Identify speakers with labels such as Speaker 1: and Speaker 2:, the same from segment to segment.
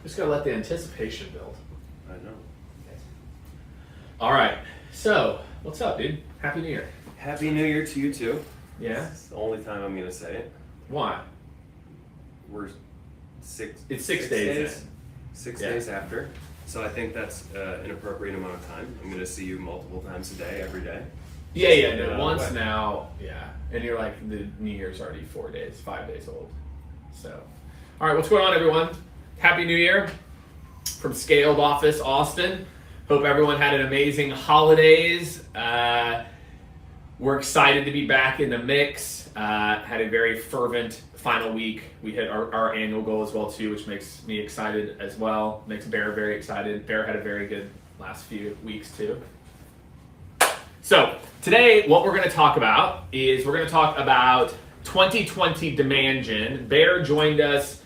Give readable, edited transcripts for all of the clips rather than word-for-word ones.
Speaker 1: Just gotta let the anticipation build.
Speaker 2: I know.
Speaker 1: All right. So, what's up, dude? Happy New Year.
Speaker 2: Happy New Year to you too.
Speaker 1: Yeah.
Speaker 2: It's the only time I'm gonna say it.
Speaker 1: Why?
Speaker 2: We're six.
Speaker 1: It's 6 days. In.
Speaker 2: 6 days after. So I think that's an appropriate amount of time. I'm gonna see you multiple times a day, every day.
Speaker 1: Yeah. No, once now. Yeah. And you're like, the New Year's already 5 days old. So, all right. What's going on, everyone? Happy New Year from Scaled Office, Austin. Hope everyone had an amazing holidays. We're excited to be back in the mix. Had a very fervent final week. We hit our annual goal as well too, which makes me excited as well. Makes Bear very excited. Bear had a very good last few weeks too. So today, what we're going to talk about is we're going to talk about 2020 demand gen. Bear joined us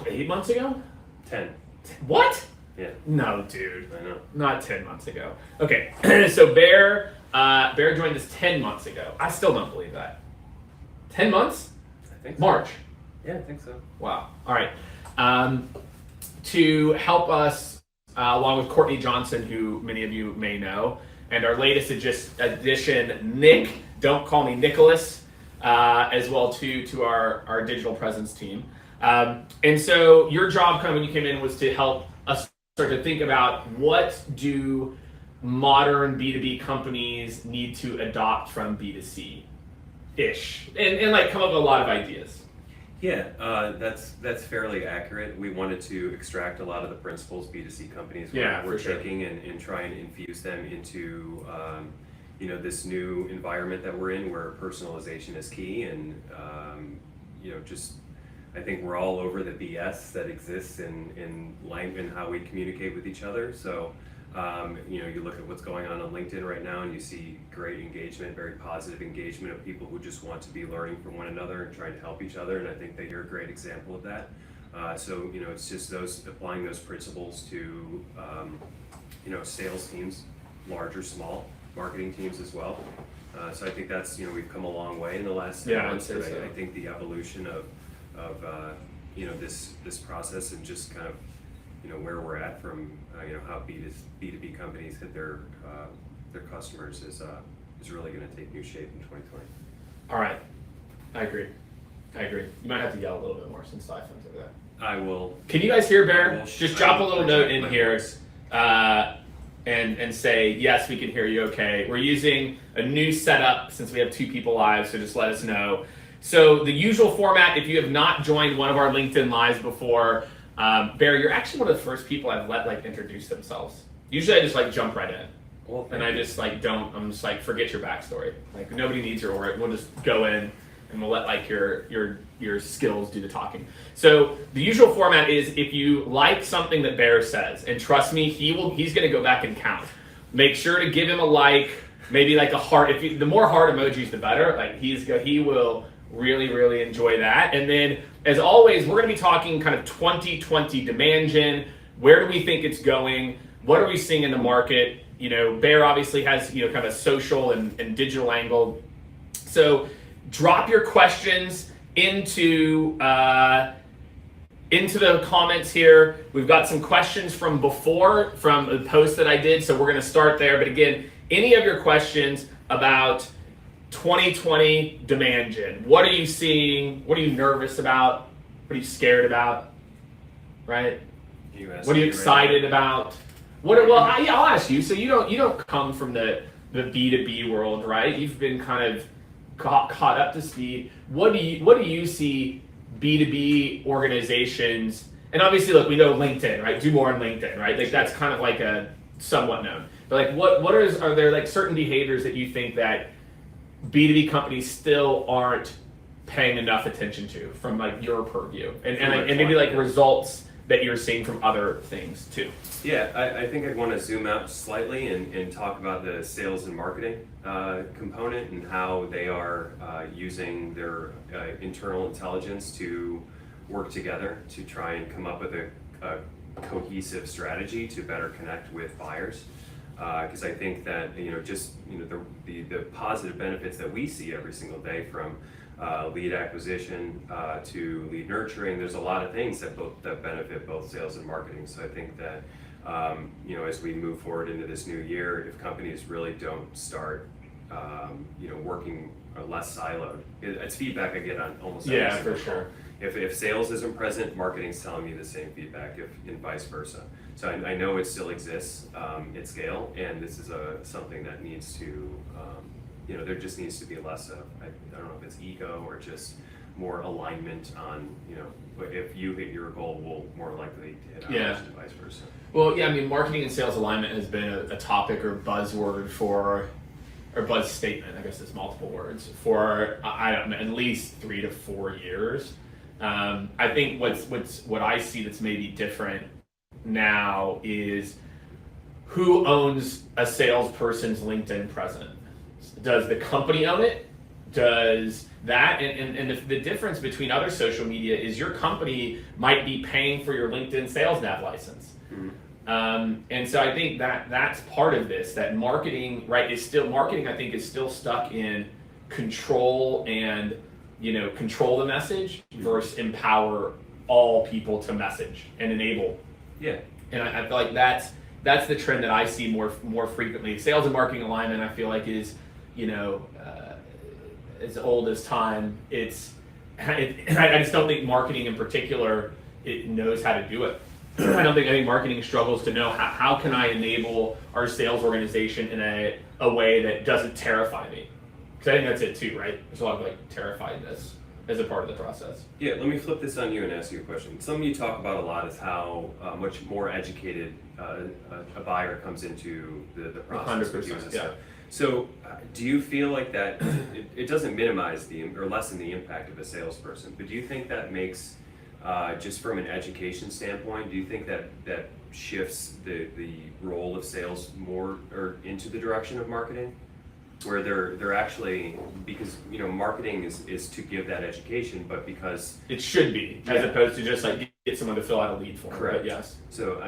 Speaker 1: 8 months ago?
Speaker 2: 10.
Speaker 1: What?
Speaker 2: Yeah.
Speaker 1: No, dude.
Speaker 2: I know.
Speaker 1: Not 10 months ago. Okay, so Bear joined us 10 months ago. I still don't believe that. 10 months?
Speaker 2: I think so.
Speaker 1: March.
Speaker 2: Yeah, I think so.
Speaker 1: Wow. All right. To help us, along with Courtney Johnson, who many of you may know, and our latest addition, Nick, don't call me Nicholas, as well to our digital presence team. And so your job kind of when you came in was to help us start to think about what do modern B2B companies need to adopt from B2C-ish, and like come up with a lot of ideas.
Speaker 2: Yeah, that's fairly accurate. We wanted to extract a lot of the principles B2C companies were taking and try and infuse them into this new environment that we're in, where personalization is key, and just I think we're all over the BS that exists in life and how we communicate with each other. So you look at what's going on LinkedIn right now, and you see great engagement, very positive engagement of people who just want to be learning from one another and trying to help each other. And I think that you're a great example of that. So it's just applying those principles to sales teams, large or small, marketing teams as well. So I think that's we've come a long way in the last 10 months.
Speaker 1: I'd say so.
Speaker 2: I think the evolution of this process and just kind of where we're at from how B2B companies hit their customers is really going to take new shape in 2020.
Speaker 1: All right, I agree. You might have to yell a little bit more since the iPhone's over there.
Speaker 2: I will.
Speaker 1: Can you guys hear Bear? Just drop a little note in here and say, yes, we can hear you okay. We're using a new setup since we have 2 people live, so just let us know. So the usual format, if you have not joined one of our LinkedIn Lives before, Bear, you're actually one of the first people I've let introduce themselves. Usually I just jump right in.
Speaker 2: Well,
Speaker 1: and I just I'm just forget your backstory. Nobody needs your org. We'll just go in and we'll let your skills do the talking. So the usual format is if you like something that Bear says, and trust me, he's gonna go back and count. Make sure to give him a like, maybe a heart. The more heart emojis, the better. He will really, really enjoy that. And then, as always, we're going to be talking kind of 2020 demand gen. Where do we think it's going? What are we seeing in the market? Bear obviously has kind of a social and digital angle. So drop your questions into the comments here. We've got some questions from before, from a post that I did, so we're going to start there. But again, any of your questions about 2020 demand gen. What are you seeing? What are you nervous about? What are you scared about? Right? What are you excited about? I'll ask you. So you don't come from the B2B world, right? You've been kind of caught up to speed. What do you see B2B organizations? And obviously, look, we know LinkedIn, right? Do more on LinkedIn, right? That's kind of a somewhat known. But are there certain behaviors that you think that B2B companies still aren't paying enough attention to from your purview, and maybe results that you're seeing from other things too?
Speaker 2: Yeah, I think I'd want to zoom out slightly and talk about the sales and marketing component and how they are using their internal intelligence to work together to try and come up with a cohesive strategy to better connect with buyers. Because I think that the positive benefits that we see every single day from lead acquisition to lead nurturing. There's a lot of things that benefit both sales and marketing. So I think that as we move forward into this new year, if companies really don't start working less siloed, it's feedback I get on almost every single
Speaker 1: for sure.
Speaker 2: If sales isn't present, marketing's telling me the same feedback, and vice versa. So I know it still exists at scale, and this is something that needs to, there just needs to be less of, I don't know if it's ego or just more alignment on, if you hit your goal, we'll more likely hit ours, and vice versa.
Speaker 1: Well, yeah, I mean, marketing and sales alignment has been a topic or buzzword or buzz statement, I guess it's multiple words, for at least 3 to 4 years. I think what I see that's maybe different now is who owns a salesperson's LinkedIn presence. Does the company own it? Does that, and the difference between other social media is your company might be paying for your LinkedIn sales nav license. Mm-hmm. And so I think that's part of this, that marketing, right, marketing I think is still stuck in control and, control the message versus empower all people to message and enable.
Speaker 2: Yeah.
Speaker 1: And I feel like that's the trend that I see more frequently. Sales and marketing alignment, I feel like, is, as old as time. I just don't think marketing in particular, it knows how to do it. I think marketing struggles to know how can I enable our sales organization in a way that doesn't terrify me. Because I think that's it too, right? There's a lot of terrifiedness as a part of the process.
Speaker 2: Yeah, let me flip this on you and ask you a question. Something you talk about a lot is how much more educated a buyer comes into the process.
Speaker 1: 100%, yeah.
Speaker 2: So do you feel like that, it doesn't minimize or lessen the impact of a salesperson, but do you think that makes, just from an education standpoint, do you think that shifts the role of sales more or into the direction of marketing? Where they're actually, because marketing is to give that education, but because
Speaker 1: it should be, as opposed to just get someone to fill out a lead form.
Speaker 2: Correct.
Speaker 1: But yes.
Speaker 2: So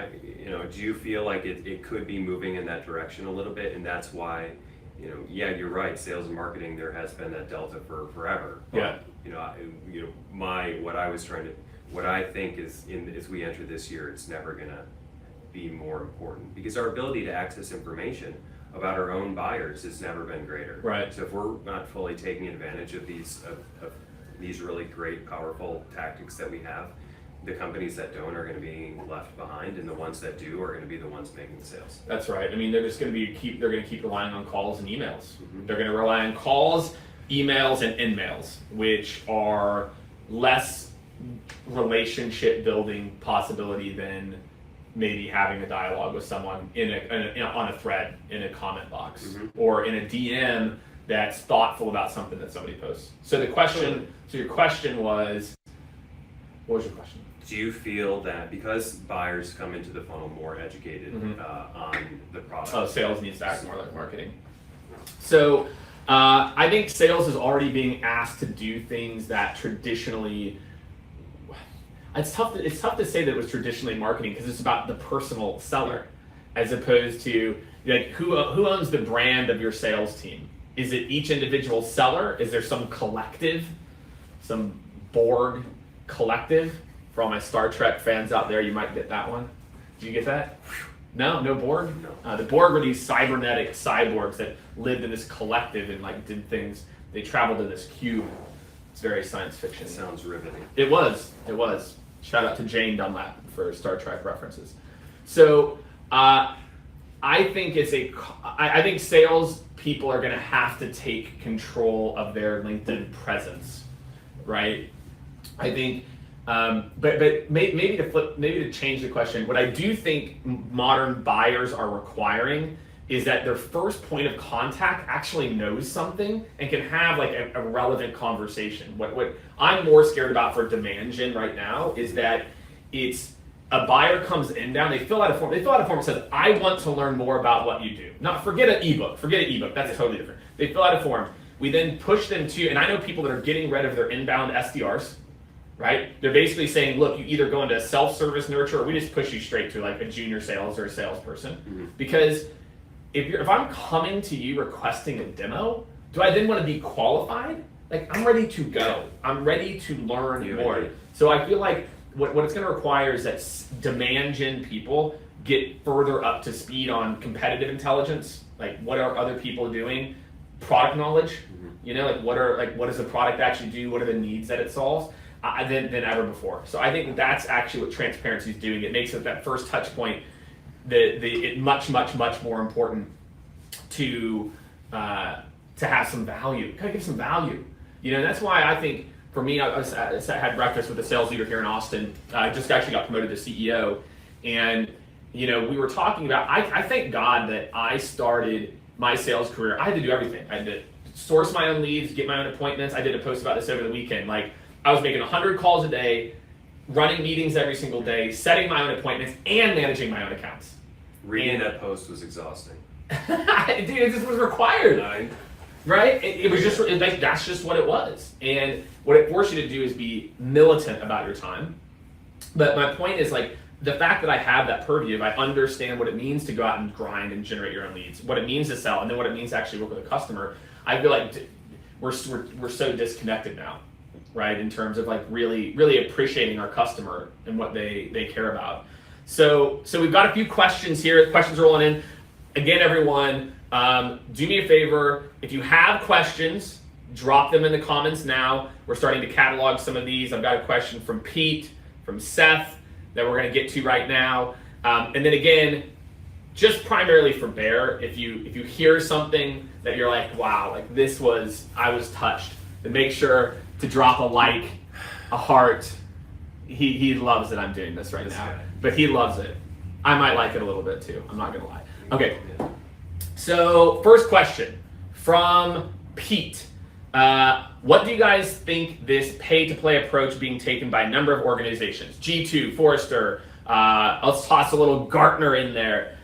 Speaker 2: do you feel like it could be moving in that direction a little bit, and that's why, you're right. Sales and marketing, there has been that delta for forever. But, what I think is as we enter this year, it's never gonna be more important because our ability to access information about our own buyers has never been greater.
Speaker 1: Right.
Speaker 2: So if we're not fully taking advantage of these really great, powerful tactics that we have, the companies that don't are going to be left behind, and the ones that do are going to be the ones making the sales.
Speaker 1: That's right. I mean, they're just going to keep relying on calls and emails. Mm-hmm. They're going to rely on calls, emails, and in-mails, which are less relationship building possibility than maybe having a dialogue with someone on a thread in a comment box, mm-hmm. or in a DM that's thoughtful about something that somebody posts. So your question was, what was your question?
Speaker 2: Do you feel that because buyers come into the funnel more educated, mm-hmm. On the product?
Speaker 1: Sales needs to act more like marketing. So I think sales is already being asked to do things that traditionally, it's tough to say that it was traditionally marketing because it's about the personal seller, as opposed to who owns the brand of your sales team? Is it each individual seller? Is there some collective, some Borg collective? For all my Star Trek fans out there, you might get that one. Did you get that? No Borg?
Speaker 2: No.
Speaker 1: The Borg were these cybernetic cyborgs that lived in this collective and did things. They traveled in this cube. It's very science fiction.
Speaker 2: It sounds riveting.
Speaker 1: It was. Shout out to Jane Dunlap for Star Trek references. So I think sales people are going to have to take control of their LinkedIn presence, right? I think, but maybe to change the question, what I do think modern buyers are requiring is that their first point of contact actually knows something and can have a relevant conversation. What I'm more scared about for demand gen right now is that it's a buyer comes inbound, they fill out a form that says, I want to learn more about what you do. Forget an ebook, that's totally different. They fill out a form. We then push them to, and I know people that are getting rid of their inbound SDRs, right? They're basically saying, look, you either go into a self-service nurture or we just push you straight to a junior sales or a salesperson. Mm-hmm. Because if I'm coming to you requesting a demo, do I then want to be qualified? like I'm ready to go. I'm ready to learn more.
Speaker 2: Indeed.
Speaker 1: So I feel like what it's going to require is that demand gen people get further up to speed on competitive intelligence, like what are other people doing, product knowledge, like what does the product actually do, what are the needs that it solves, than ever before. So I think that's actually what transparency is doing. It makes it that first touch point, it much more important to have some value. Gotta give some value. That's why I think for me, I had breakfast with a sales leader here in Austin. I just actually got promoted to CEO, and we were talking about. I thank God that I started my sales career. I had to do everything. I had to source my own leads, get my own appointments. I did a post about this over the weekend. Like I was making 100 calls a day, running meetings every single day, setting my own appointments, and managing my own accounts.
Speaker 2: Reading that post was exhausting.
Speaker 1: Dude, it just was required. Right? It was just like that's just what it was. And what it forced you to do is be militant about your time. But my point is like the fact that I have that purview, I understand what it means to go out and grind and generate your own leads, what it means to sell, and then what it means to actually work with a customer. I feel like we're so disconnected now, right? In terms of like really appreciating our customer and what they care about. So we've got a few questions here. Questions rolling in. Again, everyone, do me a favor. If you have questions, drop them in the comments now. We're starting to catalog some of these. I've got a question from Pete, from Seth, that we're going to get to right now. And then again, just primarily for Bear, if you hear something that you're like, wow, like I was touched, then make sure to drop a like, a heart. He loves that I'm doing this right now, but he loves it. I might like it a little bit too. I'm not going to lie. Okay. So first question from Pete. What do you guys think this pay-to-play approach being taken by a number of organizations, G2, Forrester, let's toss a little Gartner in there,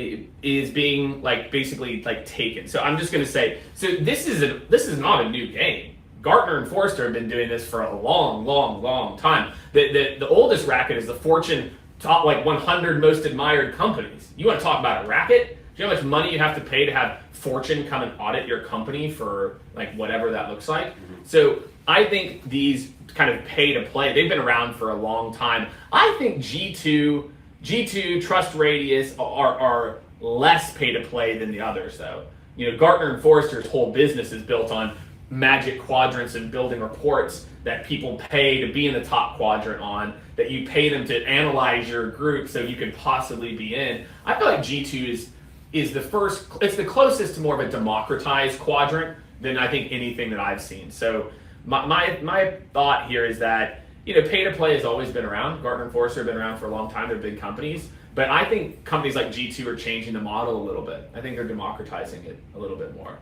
Speaker 1: is being like basically like taken? So I'm just going to say, so this is not a new game. Gartner and Forrester have been doing this for a long time. The oldest racket is the Fortune top like 100 most admired companies. You want to talk about a racket? Do you know how much money you have to pay to have Fortune come and audit your company for like whatever that looks like? So I think these kind of pay to play, they've been around for a long time. I think G2, Trust Radius are less pay to play than the others though. Gartner and Forrester's whole business is built on magic quadrants and building reports that people pay to be in the top quadrant on, that you pay them to analyze your group so you can possibly be in. I feel like G2 is the first, it's the closest to more of a democratized quadrant than I think anything that I've seen. So my thought here is that, pay to play has always been around. Gartner and Forrester have been around for a long time. They're big companies. But I think companies like G2 are changing the model a little bit. I think they're democratizing it a little bit more.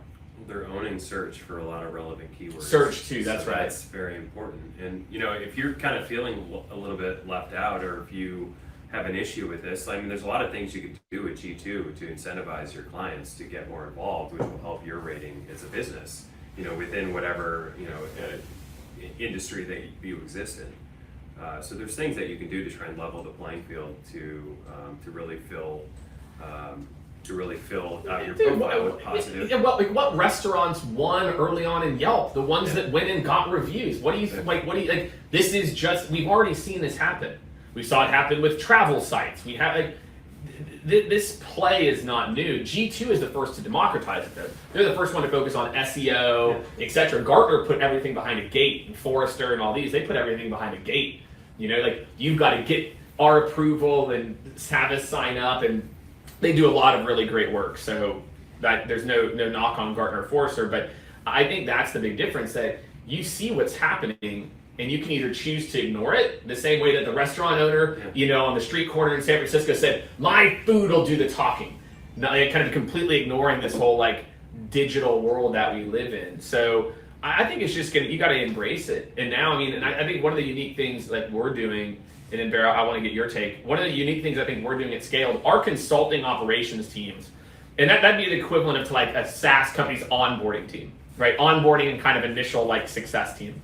Speaker 2: They're owning search for a lot of relevant keywords. Search
Speaker 1: too, that's right.
Speaker 2: That's very important. And if you're kind of feeling a little bit left out, or if you have an issue with this, I mean, there's a lot of things you can do with G2 to incentivize your clients to get more involved, which will help your rating as a business, within whatever, industry that you exist in. So there's things that you can do to try and level the playing field to really fill your profile with positive.
Speaker 1: What restaurants won early on in Yelp? The ones that went and got reviews. What do you like? This is just, we've already seen this happen. We saw it happen with travel sites. We have this play is not new. G2 is the first to democratize it though. They're the first one to focus on SEO, etc. Gartner put everything behind a gate, and Forrester and all these, they put everything behind a gate. You've got to get our approval and have us sign up, and they do a lot of really great work. So that there's no knock on Gartner or Forrester, but I think that's the big difference, that you see what's happening and you can either choose to ignore it the same way that the restaurant owner, on the street corner in San Francisco said, my food will do the talking. Now, kind of completely ignoring this whole like digital world that we live in. So I think it's just you got to embrace it. And now, I think one of the unique things like we're doing, and then Bear, I want to get your take. One of the unique things I think we're doing at Skaled, our consulting operations teams, and that'd be the equivalent of to like a SaaS company's onboarding team, right? Onboarding and kind of initial like success team.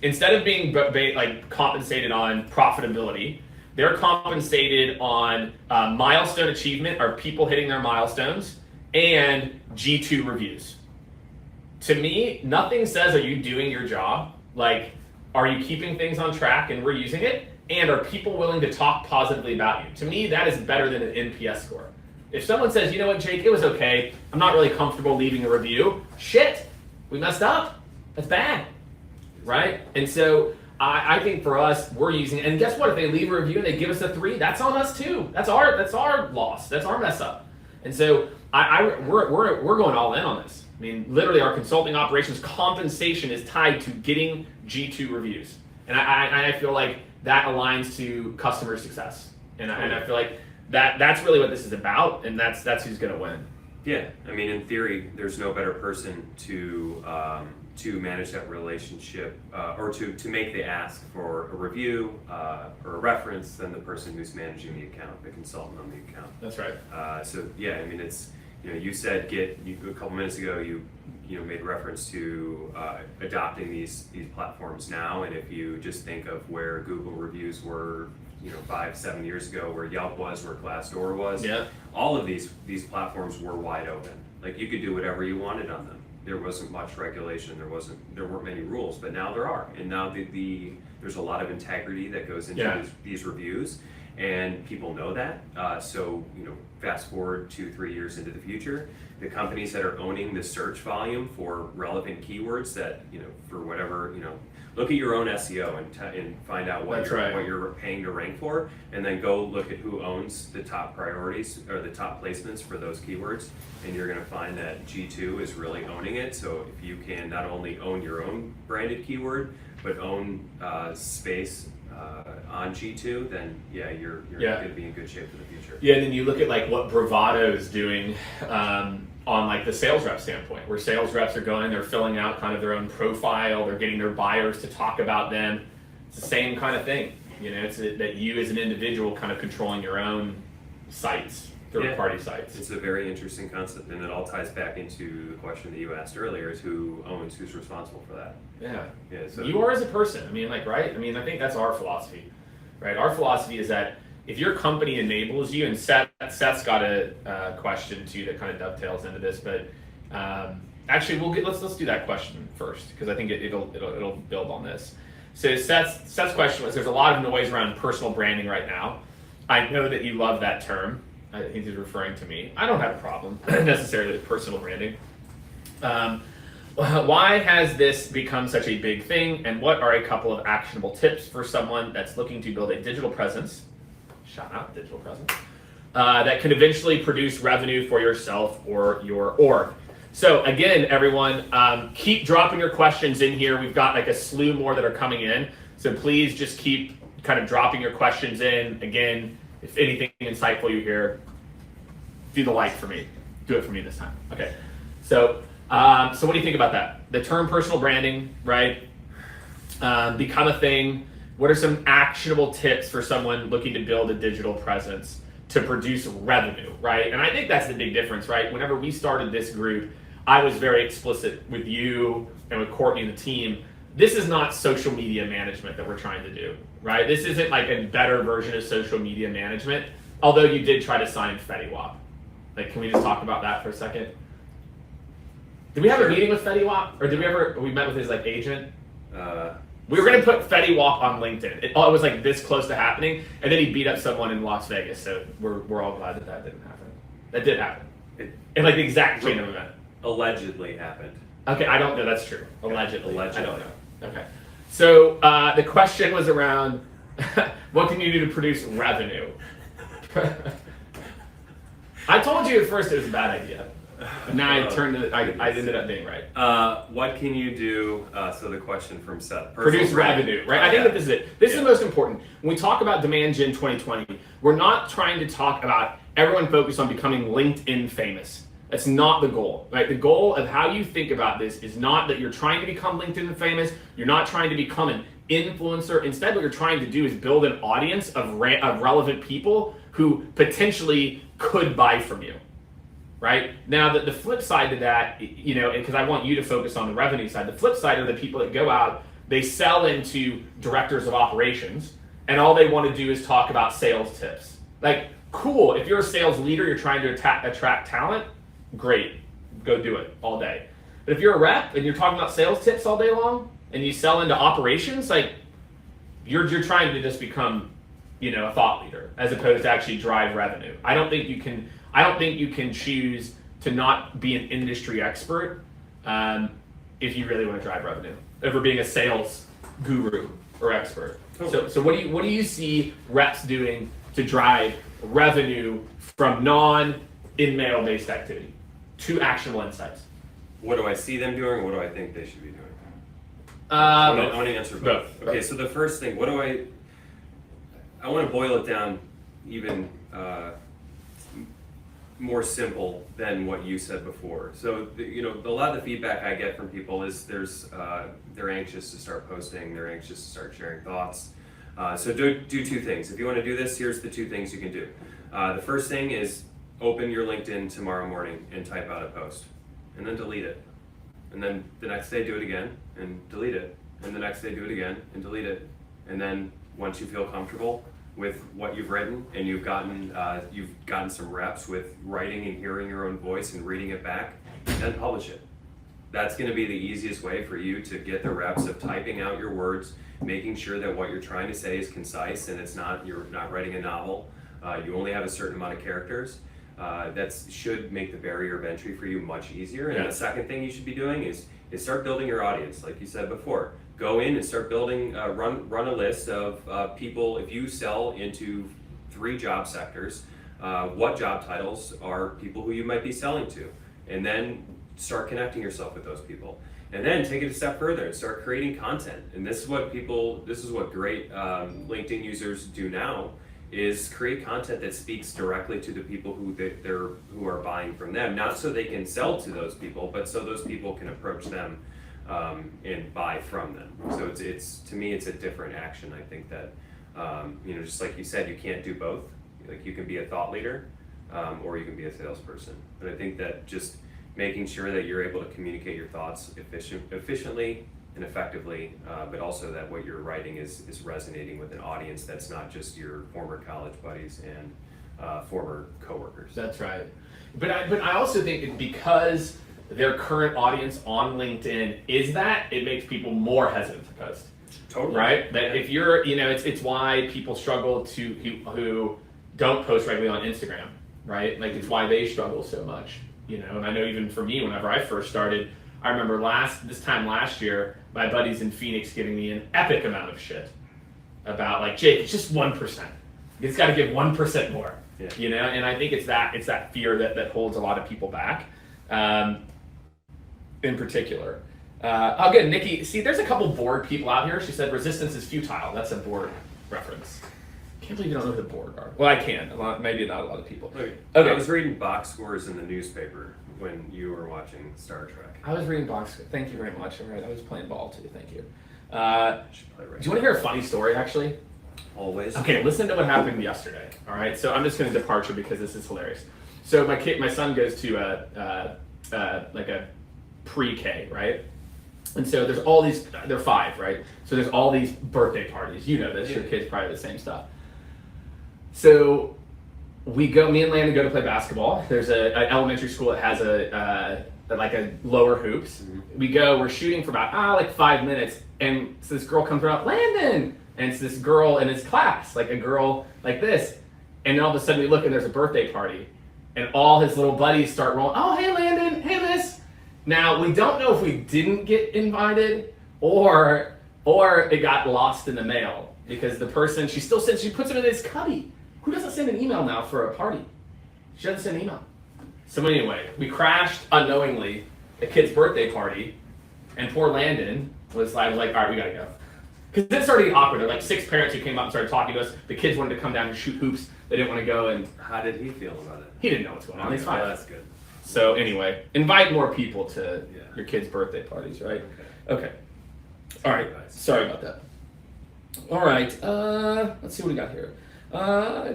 Speaker 1: Instead of being like compensated on profitability, they're compensated on milestone achievement, or people hitting their milestones, and G2 reviews. to me, nothing says, are you doing your job? Like, are you keeping things on track and we're using it? And are people willing to talk positively about you? To me, that is better than an NPS score. If someone says, you know what, Jake, it was okay, I'm not really comfortable leaving a review, shit, we messed up. That's bad, right? And so I think for us, we're using, and guess what? If they leave a review and they give us a 3, that's on us too. That's our loss. That's our mess up. And so we're going all in on this. I mean, literally, our consulting operations compensation is tied to getting G2 reviews, and I feel like that aligns to customer success, and I feel like that's really what this is about, and that's who's going to win.
Speaker 2: Yeah, I mean, in theory, there's no better person to manage that relationship or to make the ask for a review or a reference than the person who's managing the account, the consultant on the account.
Speaker 1: That's right.
Speaker 2: So yeah, I mean, it's, you said a couple minutes ago you made reference to adopting these platforms now, and if you just think of where Google reviews were 5-7 years ago, where Yelp was, where Glassdoor was,
Speaker 1: yeah,
Speaker 2: all of these platforms were wide open. Like, you could do whatever you wanted on them. There wasn't much regulation. There weren't many rules, but now there are, and now there's a lot of integrity that goes into these reviews, and people know that. So fast forward 2-3 years into the future, the companies that are owning the search volume for relevant keywords that for whatever look at your own SEO and find out what you're paying to rank for, and then go look at who owns the top priorities or the top placements for those keywords, and you're going to find that G2 is really owning it. So if you can not only own your own branded keyword, but own space on G2, then you're going to be in good shape for the future.
Speaker 1: Yeah, and then you look at like what Bravado is doing on like the sales rep standpoint, where sales reps are going, they're filling out kind of their own profile, they're getting their buyers to talk about them. It's the same kind of thing. It's that you as an individual kind of controlling your own sites, third-party sites.
Speaker 2: It's a very interesting concept, and it all ties back into the question that you asked earlier: is who's responsible for that?
Speaker 1: Yeah.
Speaker 2: So
Speaker 1: you are as a person. I mean, right? I mean, I think that's our philosophy, right? Our philosophy is that if your company enables you, and Seth's got a question too that kind of dovetails into this, but actually let's do that question first, because I think it'll build on this. So Seth's question was: there's a lot of noise around personal branding right now. I know that you love that term. I think he's referring to me. I don't have a problem necessarily with personal branding. Why has this become such a big thing, and what are a couple of actionable tips for someone that's looking to build a digital presence, shout out digital presence, that can eventually produce revenue for yourself or your org? So again, everyone, keep dropping your questions in here. We've got like a slew more that are coming in, so please just keep kind of dropping your questions in. Again, if anything insightful you hear, do the like for me. Do it for me this time. Okay. So what do you think about that? The term personal branding, right? Become a thing. What are some actionable tips for someone looking to build a digital presence to produce revenue, right? And I think that's the big difference, right? Whenever we started this group, I was very explicit with you and with Courtney and the team. This is not social media management that we're trying to do, right? This isn't like a better version of social media management, although you did try to sign Fetty Wap. Like, can we just talk about that for a second? Did we have a meeting with Fetty Wap? Or we met with his like agent? We were going to put Fetty Wap on LinkedIn. It was like this close to happening, and then he beat up someone in Las Vegas, so we're all glad that didn't happen. That did happen. In like the exact chain of event.
Speaker 2: Allegedly happened.
Speaker 1: Okay, I don't know, that's true. Allegedly.
Speaker 2: Allegedly.
Speaker 1: I don't know. Okay. So the question was around what can you do to produce revenue? I told you at first it was a bad idea. Now I ended up being right.
Speaker 2: What can you do? So the question from Seth.
Speaker 1: Produce revenue, right? I think that this is it. This is the most important. When we talk about Demand Gen 2020, we're not trying to talk about everyone focused on becoming LinkedIn famous. That's not the goal, right? The goal of how you think about this is not that you're trying to become LinkedIn famous. You're not trying to become an influencer. Instead, what you're trying to do is build an audience of relevant people who potentially could buy from you, right? Now, the flip side to that, because I want you to focus on the revenue side, the flip side are the people that go out, they sell into directors of operations, and all they want to do is talk about sales tips. Like, cool, if you're a sales leader, you're trying to attract talent, great, go do it all day. But if you're a rep and you're talking about sales tips all day long and you sell into operations, like you're trying to just become, a thought leader as opposed to actually drive revenue. I don't think you can choose to not be an industry expert if you really want to drive revenue over being a sales guru or expert.
Speaker 2: Totally.
Speaker 1: So what do you see reps doing to drive revenue from non-in-mail based activity to actionable insights?
Speaker 2: What do I see them doing, or what do I think they should be doing?
Speaker 1: I
Speaker 2: want to answer both. Okay, so the first thing, I want to boil it down even more simple than what you said before. So, a lot of the feedback I get from people is they're anxious to start posting, they're anxious to start sharing thoughts. So do two things. If you want to do this, here's the two things you can do. The first thing is open your LinkedIn tomorrow morning and type out a post, and then delete it. And then the next day do it again and delete it. And the next day do it again and delete it. And then once you feel comfortable with what you've written and you've gotten some reps with writing and hearing your own voice and reading it back, then publish it. That's going to be the easiest way for you to get the reps of typing out your words, making sure that what you're trying to say is concise and you're not writing a novel. You only have a certain amount of characters. That should make the barrier of entry for you much easier. And the second thing you should be doing is start building your audience, like you said before. Go in and start building, run a list of people. If you sell into 3 job sectors, what job titles are people who you might be selling to? And then start connecting yourself with those people. And then take it a step further and start creating content. And this is what great LinkedIn users do now, is create content that speaks directly to the people who are buying from them, not so they can sell to those people, but so those people can approach them and buy from them. So it's to me, it's a different action. I think that just like you said, you can't do both. Like you can be a thought leader or you can be a salesperson. But I think that just making sure that you're able to communicate your thoughts efficiently and effectively, but also that what you're writing is resonating with an audience that's not just your former college buddies and former coworkers.
Speaker 1: That's right. But I also think because their current audience on LinkedIn is that, it makes people more hesitant to post.
Speaker 2: Totally.
Speaker 1: Right? That if you're, it's why people struggle who don't post regularly on Instagram, right? Like it's why they struggle so much, and I know even for me, whenever I first started, I remember this time last year, my buddies in Phoenix giving me an epic amount of shit about like, Jake, it's just 1%. You just got to give 1% more, and I think it's that fear that holds a lot of people back, in particular. Good, Nikki. See, there's a couple bored people out here. She said resistance is futile. That's a board reference. Can't believe you don't know who the board are. Well, I can. Maybe not a lot of people.
Speaker 2: Okay. I was reading box scores in the newspaper when you were watching Star Trek.
Speaker 1: I was reading box. Thank you very much. All right, I was playing ball too. Thank you. Do you want to hear a funny story, actually?
Speaker 2: Always.
Speaker 1: Okay, listen to what happened yesterday. All right, so I'm just going to departure because this is hilarious. So my son goes to like a pre-K, right? And so there's all these. They're 5, right? So there's all these birthday parties. You know this. Your kids probably the same stuff. So me and Landon go to play basketball. There's an elementary school that has a lower hoops. Mm-hmm. We go, we're shooting for about 5 minutes, and so this girl comes around, Landon, and it's this girl in his class, like a girl like this, and then all of a sudden we look and there's a birthday party, and all his little buddies start rolling, oh hey Landon, hey this. Now we don't know if we didn't get invited or it got lost in the mail, because the person, she still sends, she puts it in his cubby. Who doesn't send an email now for a party? She doesn't send an email. So anyway, we crashed unknowingly a kid's birthday party, and poor Landon was like, all right, we gotta go. Because it started getting awkward. There were like 6 parents who came up and started talking to us. The kids wanted to come down and shoot hoops. They didn't want to go. And
Speaker 2: how did he feel about it?
Speaker 1: He didn't know what's going on. He's fine.
Speaker 2: Well, that's good.
Speaker 1: So anyway, invite more people to your kids' birthday parties, right? Okay. All right. Sorry about that. All right. Let's see what we got here.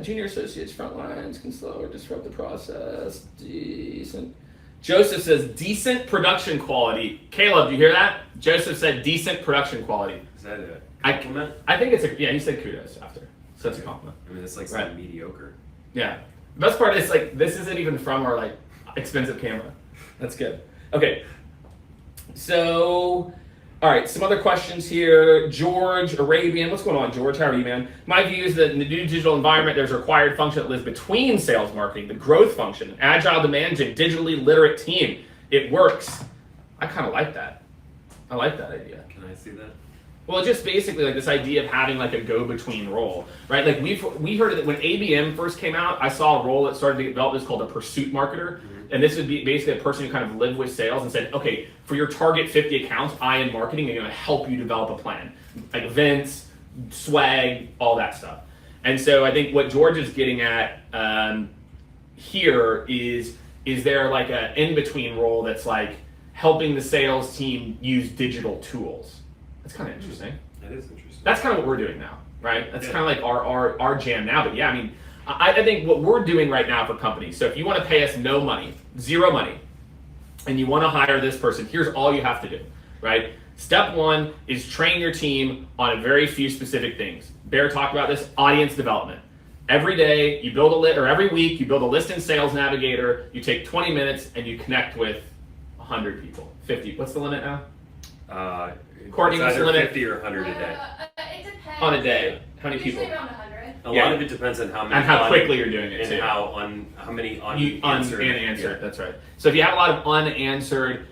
Speaker 1: Junior associates, front lines can slow or disrupt the process. Decent. Joseph says decent production quality. Caleb, do you hear that? Joseph said decent production quality.
Speaker 2: Is that a compliment?
Speaker 1: I think it's he said kudos after. So it's a compliment.
Speaker 2: I mean, it's like something mediocre.
Speaker 1: Yeah. The best part is like this isn't even from our like expensive camera. That's good. Okay. So, all right, some other questions here. George Arabian, what's going on, George? How are you, man? My view is that in the new digital environment, there's a required function that lives between sales marketing, the growth function, agile demand gen, digitally literate team. It works. I kind of like that. I like that idea.
Speaker 2: Can I see that?
Speaker 1: Well, just basically like this idea of having like a go-between role, right? Like we heard that when ABM first came out, I saw a role that started to get developed. It's called a pursuit marketer, and this would be basically a person who kind of lived with sales and said, okay, for your target 50 accounts, I in marketing am going to help you develop a plan, like events, swag, all that stuff. And so I think what George is getting at here is there like an in-between role that's like helping the sales team use digital tools? That's kind of interesting.
Speaker 2: That is interesting.
Speaker 1: That's kind of what we're doing now, right? That's kind of like our jam now. But yeah, I mean, I think what we're doing right now for companies. So if you want to pay us no money, zero money, and you want to hire this person, here's all you have to do, right? Step one is train your team on a very few specific things. Bear talked about this, audience development. Every day you build a list, or every week you build a list in Sales Navigator. You take 20 minutes and you connect with 100 people, 50. What's the limit now? Courtney, what's the limit?
Speaker 2: 50 or 100 a day.
Speaker 3: It depends.
Speaker 1: On a day, how many people?
Speaker 3: Usually around 100.
Speaker 2: A lot of it depends on how many
Speaker 1: and how quickly you're doing it
Speaker 2: and
Speaker 1: too.
Speaker 2: how many unanswered.
Speaker 1: Unanswered. That's right. So if you have a lot of unanswered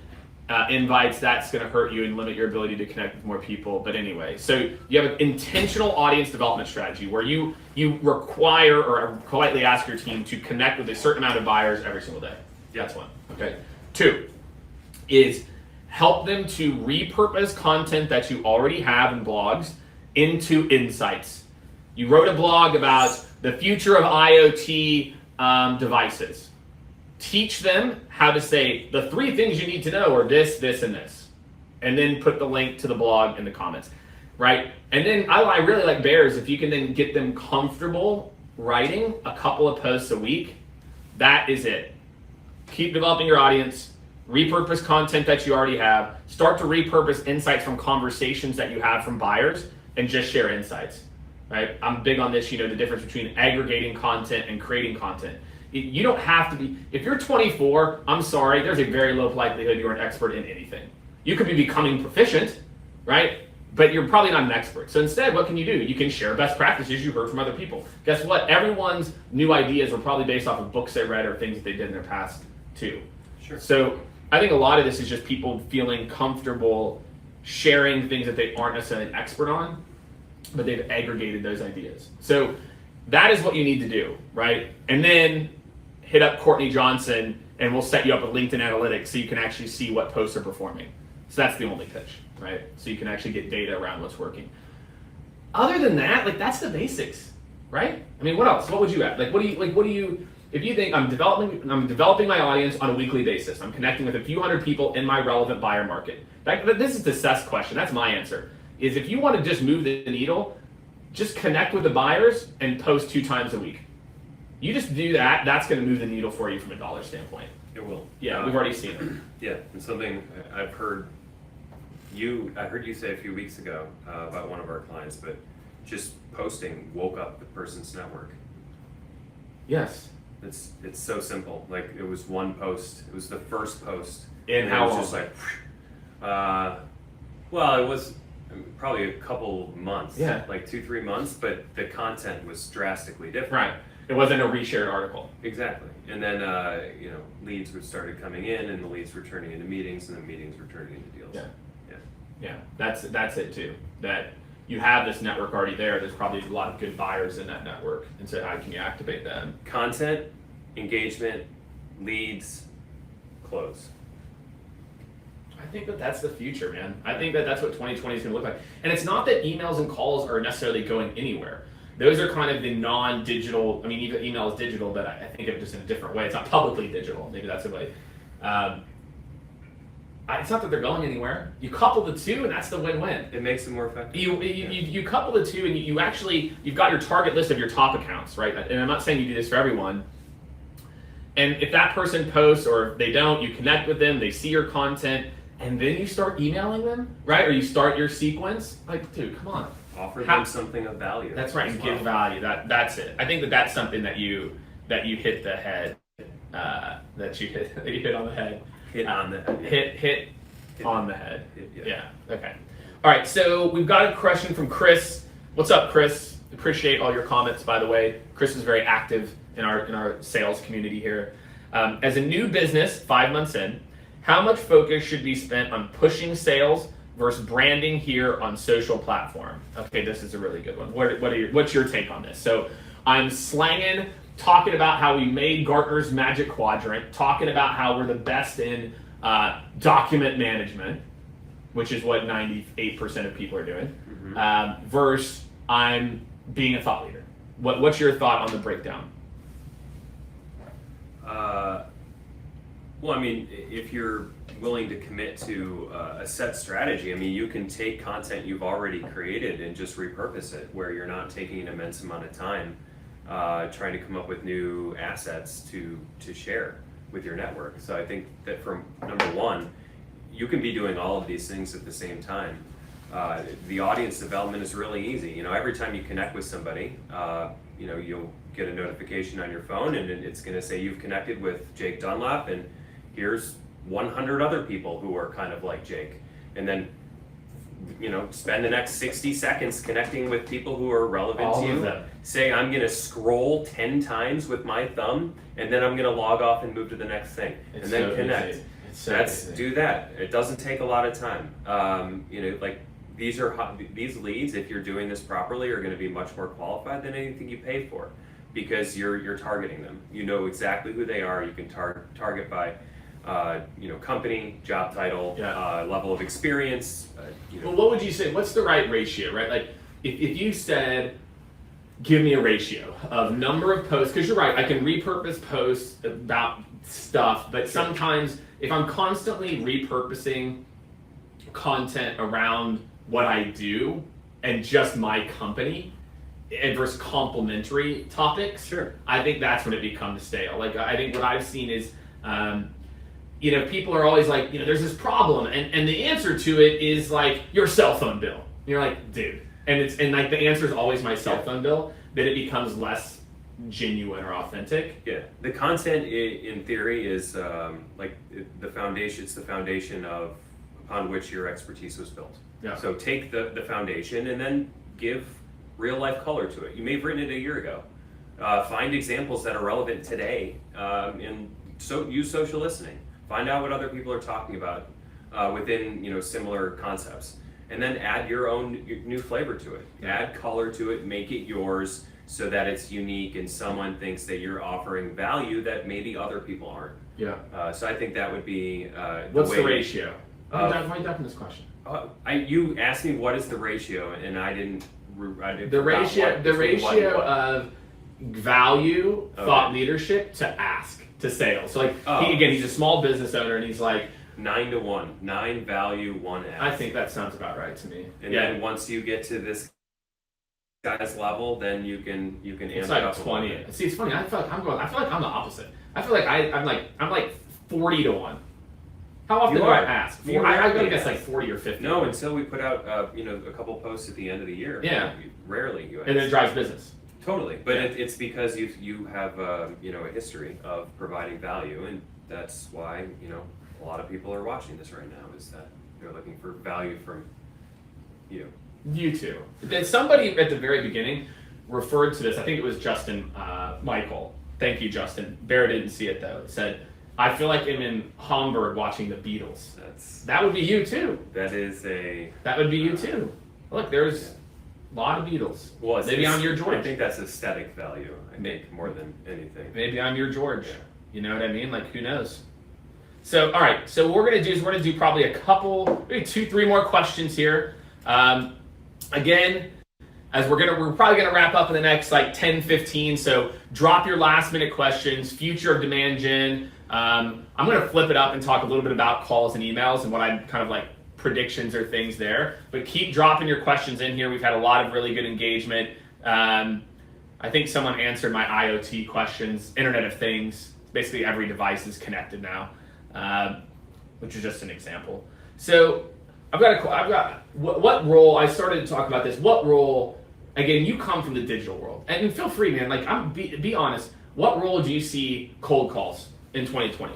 Speaker 1: invites, that's going to hurt you and limit your ability to connect with more people. But anyway, so you have an intentional audience development strategy where you require or politely ask your team to connect with a certain amount of buyers every single day. That's one. Okay. 2 is help them to repurpose content that you already have in blogs into insights. You wrote a blog about the future of IoT devices. Teach them how to say the 3 things you need to know are this, this, and this. And then put the link to the blog in the comments, right? And then I really like Bears, if you can then get them comfortable writing a couple of posts a week, that is it. Keep developing your audience, repurpose content that you already have, start to repurpose insights from conversations that you have from buyers, and just share insights, right? I'm big on this, the difference between aggregating content and creating content. You don't have to be, if you're 24, I'm sorry, there's a very low likelihood you're an expert in anything. You could be becoming proficient, right? But you're probably not an expert. So instead, what can you do? You can share best practices you heard from other people. Guess what? Everyone's new ideas are probably based off of books they read or things that they did in their past too.
Speaker 2: Sure.
Speaker 1: So I think a lot of this is just people feeling comfortable sharing things that they aren't necessarily an expert on, but they've aggregated those ideas. So that is what you need to do, right? And then hit up Courtney Johnson and we'll set you up with LinkedIn Analytics so you can actually see what posts are performing. So that's the only pitch, right? So you can actually get data around what's working. Other than that, that's the basics, right? I mean, what else? What would you add? What do you, if you think I'm developing my audience on a weekly basis, I'm connecting with a few hundred people in my relevant buyer market. This is the Seth's question. That's my answer. Is if you want to just move the needle, just connect with the buyers and post 2 times a week. You just do that. That's going to move the needle for you from a dollar standpoint.
Speaker 2: It will.
Speaker 1: Yeah, we've already seen it.
Speaker 2: Yeah, and something I've heard I heard you say a few weeks ago about one of our clients, but just posting woke up the person's network.
Speaker 1: Yes.
Speaker 2: It's so simple. It was one post. It was the first post.
Speaker 1: And how long?
Speaker 2: Just well, it was probably a couple months.
Speaker 1: Yeah.
Speaker 2: 2-3 months, but the content was drastically different.
Speaker 1: Right. It wasn't a reshared article.
Speaker 2: Exactly. And then leads started coming in, and the leads were turning into meetings, and the meetings were turning into deals.
Speaker 1: Yeah. That's it too. That you have this network already there. There's probably a lot of good buyers in that network, and so how can you activate them?
Speaker 2: Content, engagement, leads, close.
Speaker 1: I think that's the future, man. I think that's what 2020 is going to look like. And it's not that emails and calls are necessarily going anywhere. Those are kind of the non-digital. I mean, even email is digital, but I think of it just in a different way. It's not publicly digital. Maybe that's the way. It's not that they're going anywhere. You couple the two, and that's the win-win.
Speaker 2: It makes them more effective.
Speaker 1: You couple the two, and you've got your target list of your top accounts, right? And I'm not saying you do this for everyone. And if that person posts or if they don't, you connect with them, they see your content, and then you start emailing them, right? Or you start your sequence. Dude, come on.
Speaker 2: Offer them something of value.
Speaker 1: That's right, and give value. That's it. I think that's something that you hit the head. That you hit on the head.
Speaker 2: Hit on the head.
Speaker 1: on the head.
Speaker 2: Yeah.
Speaker 1: Okay. All right. So we've got a question from Chris. What's up, Chris? Appreciate all your comments, by the way. Chris is very active in our sales community here. As a new business, 5 months in, how much focus should be spent on pushing sales versus branding here on social platform? Okay, this is a really good one. What's your take on this? So I'm slanging, talking about how we made Gartner's Magic Quadrant, talking about how we're the best in document management, which is what 98% of people are doing, versus I'm being a thought leader. What's your thought on the breakdown?
Speaker 2: Well, I mean, if you're willing to commit to a set strategy, I mean, you can take content you've already created and just repurpose it, where you're not taking an immense amount of time trying to come up with new assets to share with your network. So I think that from number one, you can be doing all of these things at the same time. The audience development is really easy. You know, every time you connect with somebody, you know, you'll get a notification on your phone, and it's going to say you've connected with Jake Dunlap, and here's 100 other people who are kind of like Jake. And then, you know, spend the next 60 seconds connecting with people who are relevant to you. Say, I'm going to scroll 10 times with my thumb, and then I'm going to log off and move to the next thing, and then connect. Do that. It doesn't take a lot of time. You know, like these leads, if you're doing this properly, are going to be much more qualified than anything you pay for, because you're targeting them. You know exactly who they are. You can target by you know, company, job title, level of experience. You know.
Speaker 1: Well, what would you say? What's the right ratio, right? Like, if you said, give me a ratio of number of posts, because you're right, I can repurpose posts about stuff, but sometimes if I'm constantly repurposing content around what I do and just my company and versus complementary topics, I think that's when it becomes stale. Like, I think what I've seen is, you know, people are always like, you know, there's this problem, and the answer to it is like your cell phone bill. And you're like, dude, and like the answer is always my cell phone bill. Then it becomes less genuine or authentic.
Speaker 2: Yeah, the content in theory is like the foundation. It's the foundation upon which your expertise was built.
Speaker 1: Yeah.
Speaker 2: So take the foundation and then give real life color to it. You may have written it a year ago. Find examples that are relevant today, and so use social listening. Find out what other people are talking about within, you know, similar concepts, and then add your own new flavor to it. Add color to it, make it yours, so that it's unique and someone thinks that you're offering value that maybe other people aren't.
Speaker 1: Yeah.
Speaker 2: So I think that would be
Speaker 1: what's the ratio? Why are you ducking this question?
Speaker 2: You asked me what is the ratio, and I didn't.
Speaker 1: The ratio of value, thought leadership to ask to sales. So like he's a small business owner, and he's like
Speaker 2: 9 to 1. 9 value, 1 ask.
Speaker 1: I think that sounds about right to me.
Speaker 2: And then once you get to this guy's level, then you can
Speaker 1: it's like 20. See, it's funny. I feel like I'm the opposite. I feel like I'm like 40 to 1. How often do I ask? I gotta guess like 40 or 50.
Speaker 2: No, until we put out you know, a couple posts at the end of the year.
Speaker 1: Yeah.
Speaker 2: Rarely you ask.
Speaker 1: And then it drives business.
Speaker 2: Totally, but it's because you have you know, a history of providing value, and that's why, you know, a lot of people are watching this right now, is that they're looking for value from you.
Speaker 1: You too. Somebody at the very beginning referred to this. I think it was Justin Michael. Thank you, Justin. Bear didn't see it though. It said, I feel like I'm in Hamburg watching the Beatles. That would be you too.
Speaker 2: That
Speaker 1: would be you too. Look, there's a lot of Beatles.
Speaker 2: Well,
Speaker 1: maybe I'm your George.
Speaker 2: I think that's aesthetic value, I think, more than anything.
Speaker 1: Maybe I'm your George. Yeah. You know what I mean? Like, who knows? So, all right. So what we're going to do is we're going to do probably a couple, maybe 2-3 more questions here. Again, as we're probably going to wrap up in the next like 10-15. So drop your last minute questions, future of demand gen. I'm going to flip it up and talk a little bit about calls and emails and what I kind of like predictions or things there. But keep dropping your questions in here. We've had a lot of really good engagement. I think someone answered my IoT questions, Internet of Things. Basically every device is connected now, which is just an example. So I've got what role, I started to talk about this, what role, again, you come from the digital world. And feel free, man, like be honest, what role do you see cold calls in 2020?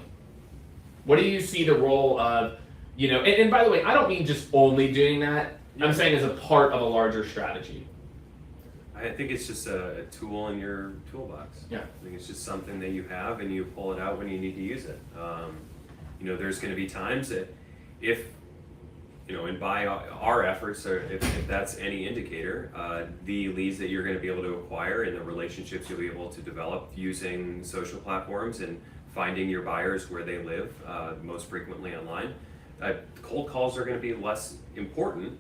Speaker 1: What do you see the role of And by the way, I don't mean just only doing that. I'm saying as a part of a larger strategy.
Speaker 2: I think it's just a tool in your toolbox.
Speaker 1: Yeah.
Speaker 2: I think it's just something that you have and you pull it out when you need to use it. There's going to be times that if, and by our efforts, or if that's any indicator, the leads that you're going to be able to acquire and the relationships you'll be able to develop using social platforms and finding your buyers where they live, most frequently online, cold calls are going to be less important.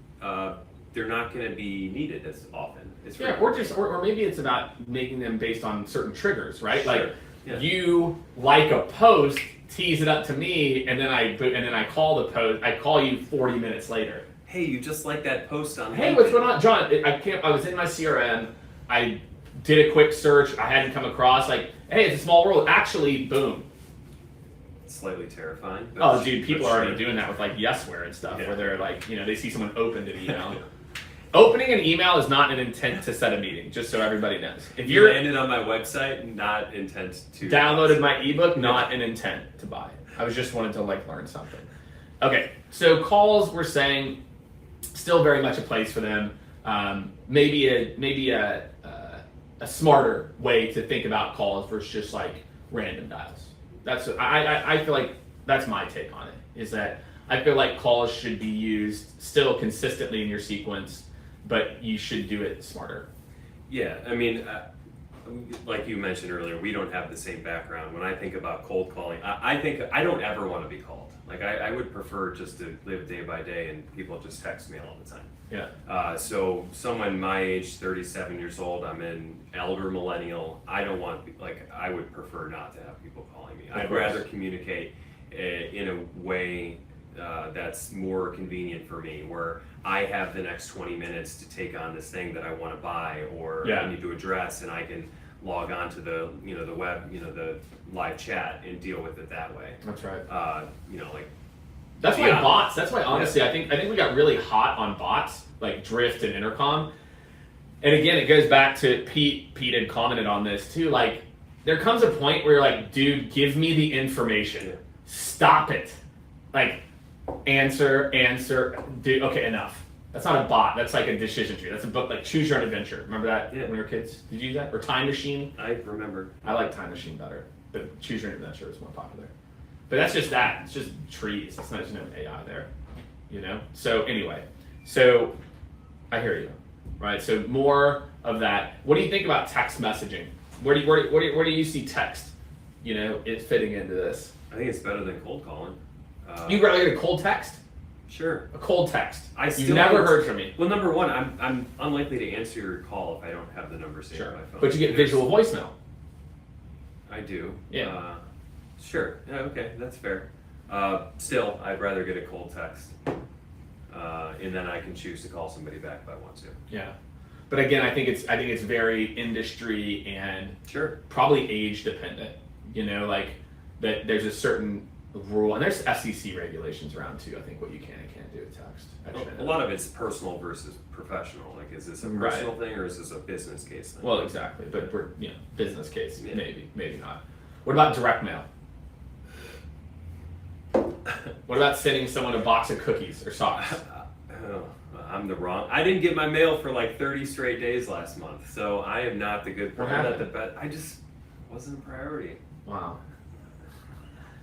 Speaker 2: They're not going to be needed as often.
Speaker 1: Or maybe it's about making them based on certain triggers, right?
Speaker 2: Sure.
Speaker 1: Like you like a post, tease it up to me, and then I call the post. I call you 40 minutes later.
Speaker 2: Hey, you just like that post on.
Speaker 1: Hey, what's going on, John? I was in my CRM. I did a quick search. I hadn't come across hey, it's a small world. Actually, boom.
Speaker 2: Slightly terrifying.
Speaker 1: Oh, dude, people are already doing that with yesware and stuff, where they're they see someone opened an email. Opening an email is not an intent to set a meeting, just so everybody knows.
Speaker 2: If you landed on my website, not intent to
Speaker 1: downloaded my ebook, not an intent to buy. I was just wanted to learn something. Okay, so calls, we're saying, still very much a place for them. Maybe a smarter way to think about calls versus just random dials. I feel like that's my take on it. Is that I feel like calls should be used still consistently in your sequence, but you should do it smarter.
Speaker 2: Yeah, I mean, like you mentioned earlier, we don't have the same background. When I think about cold calling, I think I don't ever want to be called. I would prefer just to live day by day and people just text me all the time.
Speaker 1: Yeah.
Speaker 2: So someone my age, 37 years old, I'm an elder millennial. I don't want, I would prefer not to have people calling me. I'd rather communicate in a way that's more convenient for me, where I have the next 20 minutes to take on this thing that I want to buy or I need to address, and I can log on to the the web, the live chat and deal with it that way.
Speaker 1: That's right.
Speaker 2: That's
Speaker 1: why bots. That's why honestly, I think we got really hot on bots like Drift and Intercom. And again, it goes back to Pete. Pete had commented on this too. There comes a point where you're like, dude, give me the information. Stop it. Answer. Dude, okay, enough. That's not a bot. That's a decision tree. That's a book Choose Your Own Adventure. Remember that when we were kids? Did you use that? Or Time Machine?
Speaker 2: I remember.
Speaker 1: I like Time Machine better, but Choose Your Own Adventure is more popular. But that's just that. It's just trees. It's not just no AI there, So anyway, I hear you, right? So more of that. What do you think about text messaging? Where do you see text? It fitting into this.
Speaker 2: I think it's better than cold calling.
Speaker 1: You'd rather get a cold text?
Speaker 2: Sure.
Speaker 1: A cold text.
Speaker 2: You've
Speaker 1: never heard from me.
Speaker 2: Well, number one, I'm unlikely to answer your call if I don't have the number saved on my phone.
Speaker 1: But you get visual voicemail.
Speaker 2: I do.
Speaker 1: Yeah.
Speaker 2: Sure. Yeah. Okay. That's fair. Still, I'd rather get a cold text, and then I can choose to call somebody back if I want to.
Speaker 1: Yeah. But again, I think it's very industry and probably age dependent. That there's a certain rule, and there's SEC regulations around too. I think what you can and can't do with text.
Speaker 2: A lot of it's personal versus professional. Is this a personal thing or is this a business case thing?
Speaker 1: Well, exactly. But we're business case, maybe not. What about direct mail? What about sending someone a box of cookies or socks?
Speaker 2: I didn't get my mail for 30 straight days last month, so I am not the good person. I just wasn't a priority.
Speaker 1: Wow.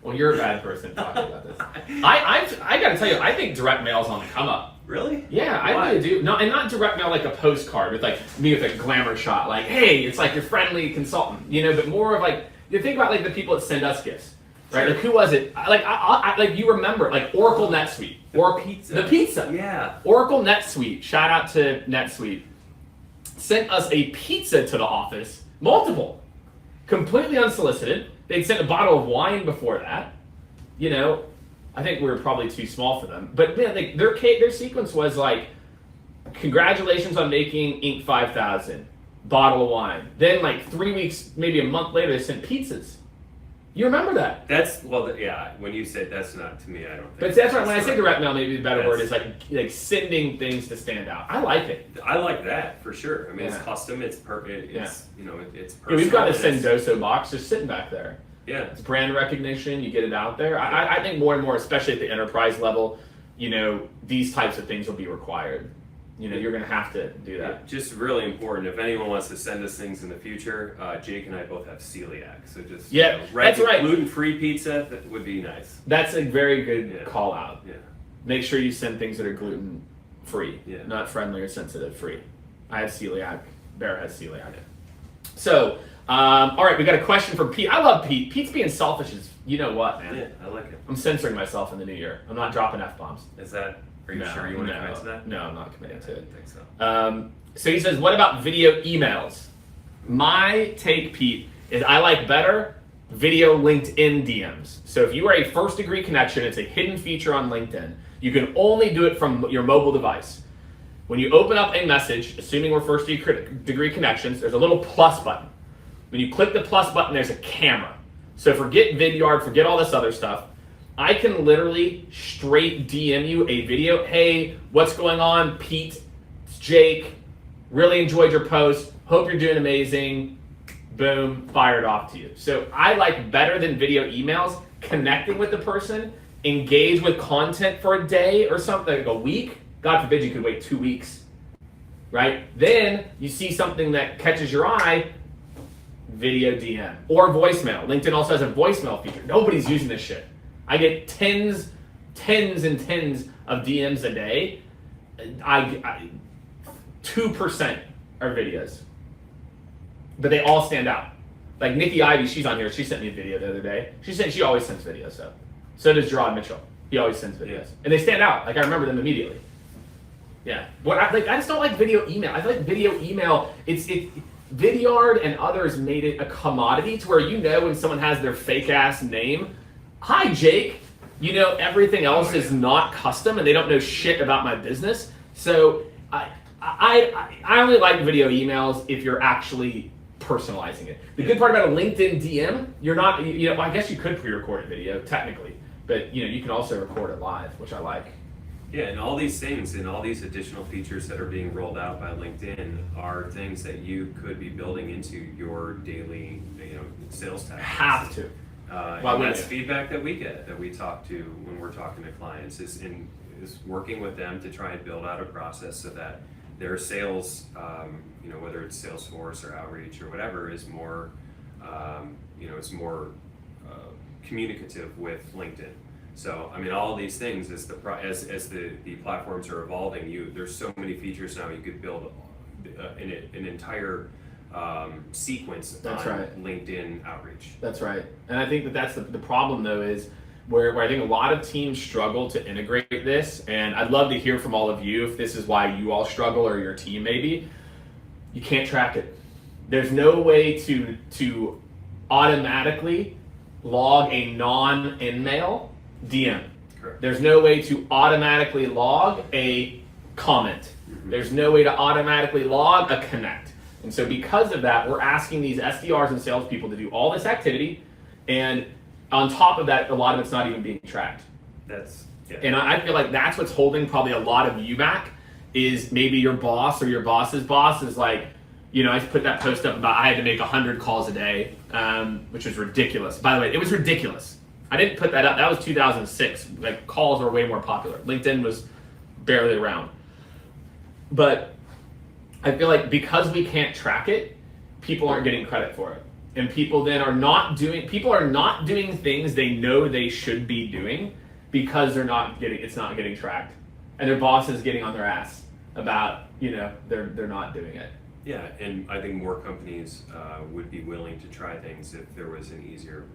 Speaker 1: Well, you're a bad person talking about this. I got to tell you, I think direct mail's on the come up.
Speaker 2: Really?
Speaker 1: Yeah, I really do. Not direct mail like a postcard with me with a glamour shot. Hey, it's your friendly consultant, but more of you think about the people that send us gifts, right? Who was it? You remember Oracle NetSuite or
Speaker 2: pizza.
Speaker 1: The pizza.
Speaker 2: Yeah.
Speaker 1: Oracle NetSuite. Shout out to NetSuite. Sent us a pizza to the office, multiple, completely unsolicited. They'd sent a bottle of wine before that. I think we were probably too small for them. But man, their sequence was congratulations on making Inc. 5000, bottle of wine. Then 3 weeks, maybe a month later, they sent pizzas. You remember that?
Speaker 2: When you said that's not to me, I don't think.
Speaker 1: But that's right. When I say direct mail, maybe the better word is sending things to stand out. I like it.
Speaker 2: I like that for sure. I mean, it's custom. It's perfect. It's it's personal.
Speaker 1: We've got a Sendoso box just sitting back there.
Speaker 2: Yeah.
Speaker 1: It's brand recognition. You get it out there. I think more and more, especially at the enterprise level, these types of things will be required. You're going to have to do that.
Speaker 2: Yeah, just really important. If anyone wants to send us things in the future, Jake and I both have celiac, so just
Speaker 1: that's right.
Speaker 2: Gluten-free pizza that would be nice.
Speaker 1: That's a very good call out.
Speaker 2: Yeah.
Speaker 1: Make sure you send things that are gluten-free, not friendly or sensitive-free. I have celiac. Bear has celiac. Yeah. So, all right, we got a question from Pete. I love Pete. Pete's being selfish as you know what, man.
Speaker 2: Yeah, I like it.
Speaker 1: I'm censoring myself in the new year. I'm not dropping F-bombs.
Speaker 2: Are you sure you want to commit to that?
Speaker 1: No, I'm not committing to it.
Speaker 2: I didn't think so.
Speaker 1: So he says, what about video emails? My take, Pete, is I like better video LinkedIn DMs. So if you are a first degree connection, it's a hidden feature on LinkedIn. You can only do it from your mobile device. When you open up a message, assuming we're first degree connections, there's a little plus button. When you click the plus button, there's a camera. So forget Vidyard, forget all this other stuff. I can literally straight DM you a video. Hey, what's going on? Pete, it's Jake. Really enjoyed your post. Hope you're doing amazing. Boom, fired off to you. So I like better than video emails, connecting with the person, engage with content for a day or something, like a week. God forbid you could wait 2 weeks, right? Then you see something that catches your eye, video DM or voicemail. LinkedIn also has a voicemail feature. Nobody's using this shit. I get tens and tens of DMs a day. 2% are videos, but they all stand out. Like Nikki Ivy, she's on here. She sent me a video the other day. She said she always sends videos, though. So does Gerard Mitchell. He always sends videos, and they stand out. Like I remember them immediately. Yeah. I just don't like video email. I feel like video email. Vidyard and others made it a commodity to where when someone has their fake ass name. Hi, Jake. Everything else is not custom, and they don't know shit about my business. So I only like video emails if you're actually personalizing it. The good part about a LinkedIn DM, you're not. I guess you could pre-record a video technically, but you can also record it live, which I like.
Speaker 2: Yeah, and all these things and all these additional features that are being rolled out by LinkedIn are things that you could be building into your daily, sales tactics.
Speaker 1: Have to.
Speaker 2: And that's feedback that we get, that we talk to when we're talking to clients, is working with them to try and build out a process so that their sales, whether it's Salesforce or outreach or whatever, is more, it's more communicative with LinkedIn. So, all of these things, as the platforms are evolving, there's so many features now you could build an entire sequence on LinkedIn outreach.
Speaker 1: That's right. And I think that's the problem, though, is where I think a lot of teams struggle to integrate this. And I'd love to hear from all of you if this is why you all struggle, or your team maybe. You can't track it. There's no way to automatically log a non-in-mail DM.
Speaker 2: Correct.
Speaker 1: There's no way to automatically log a comment. Mm-hmm. There's no way to automatically log a connect. And so because of that, we're asking these SDRs and salespeople to do all this activity, and on top of that, a lot of it's not even being tracked. And I feel like that's what's holding probably a lot of you back, is maybe your boss or your boss's boss is like, I put that post up about I had to make 100 calls a day, which was ridiculous. By the way, it was ridiculous. I didn't put that up. That was 2006. Like, calls were way more popular. LinkedIn was barely around. But I feel like because we can't track it, people aren't getting credit for it. And people then are not doing things they know they should be doing because it's not getting tracked. And their boss is getting on their ass about, they're not doing it.
Speaker 2: Yeah, and I think more companies would be willing to try things if there was an easier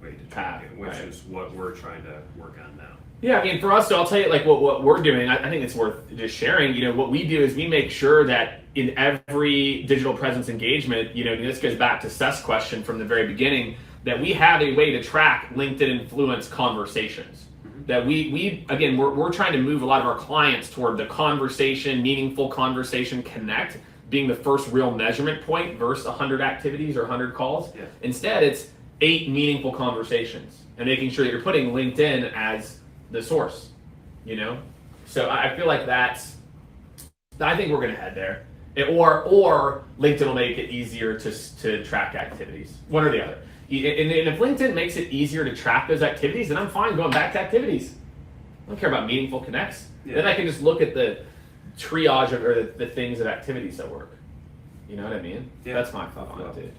Speaker 2: way to track it, which is what we're trying to work on now.
Speaker 1: Yeah, for us, so I'll tell you what we're doing. I think it's worth just sharing. What we do is we make sure that in every digital presence engagement, this goes back to Seth's question from the very beginning, that we have a way to track LinkedIn influence conversations. Mm-hmm. That we're trying to move a lot of our clients toward the conversation, meaningful conversation connect being the first real measurement point versus 100 activities or 100 calls. Yeah. Instead, it's 8 meaningful conversations, and making sure that you're putting LinkedIn as the source, So I feel like I think we're going to head there. Or LinkedIn will make it easier to track activities. One or the other. And if LinkedIn makes it easier to track those activities, then I'm fine going back to activities. I don't care about meaningful connects.
Speaker 2: Yeah.
Speaker 1: Then I can just look at the triage or the things of activities that work. You know what I mean?
Speaker 2: Yeah.
Speaker 1: That's my thought on it, dude.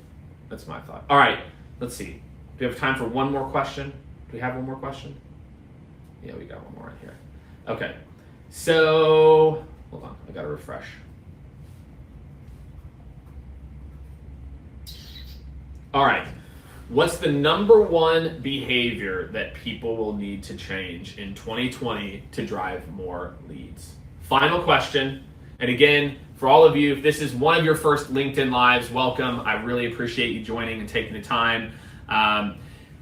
Speaker 1: That's my thought. All right, let's see. Do we have time for one more question? Do we have one more question? Yeah, we got one more in here. Okay, so hold on, I gotta refresh. All right, what's the number one behavior that people will need to change in 2020 to drive more leads? Final question, and again, for all of you, if this is one of your first LinkedIn Lives, welcome. I really appreciate you joining and taking the time.